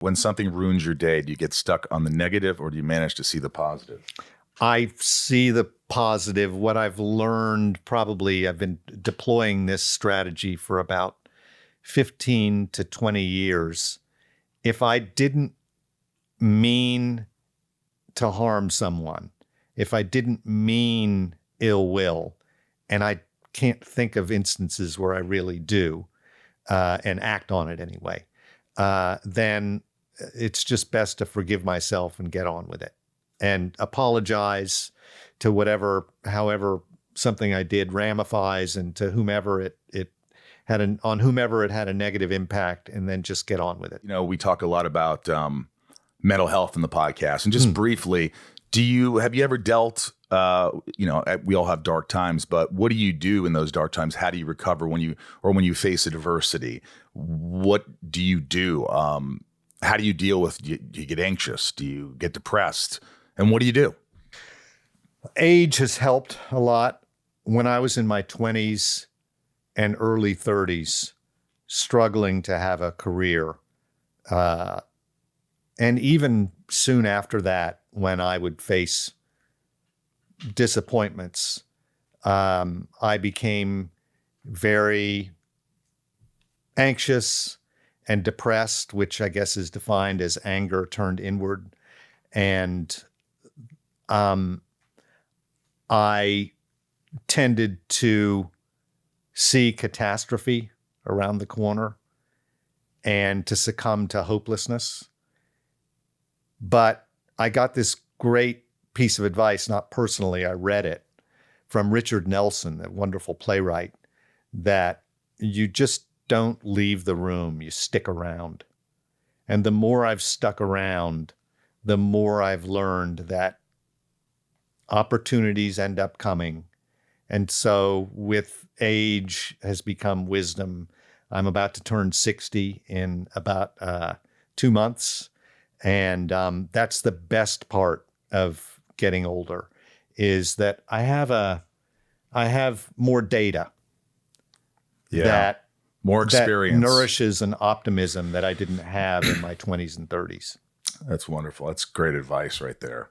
When something ruins your day, do you get stuck on the negative or do you manage to see the positive? I see the positive. What I've learned, probably I've been deploying this strategy for about 15 to 20 years. If I didn't mean to harm someone, if I didn't mean ill will, and I can't think of instances where I really do, and act on it anyway, then it's just best to forgive myself and get on with it and apologize to however something I did ramifies, and to whomever it had a negative impact, and then just get on with it. We talk a lot about mental health in the podcast, and just briefly, have you ever dealt, we all have dark times, but what do you do in those dark times? How do you recover when you face adversity? What do you do? How do you deal with, do you get anxious? Do you get depressed? And what do you do? Age has helped a lot. When I was in my 20s and early 30s, struggling to have a career, and even soon after that, when I would face disappointments, I became very anxious and depressed, which I guess is defined as anger turned inward. And I tended to see catastrophe around the corner and to succumb to hopelessness. But I got this great piece of advice, not personally, I read it, from Richard Nelson, a wonderful playwright, that you just don't leave the room, you stick around. And the more I've stuck around, the more I've learned that opportunities end up coming. And so with age has become wisdom. I'm about to turn 60 in about 2 months. And that's the best part of getting older, is that I have more data. Yeah. More experience. That nourishes an optimism that I didn't have in my 20s and 30s. That's wonderful. That's great advice right there.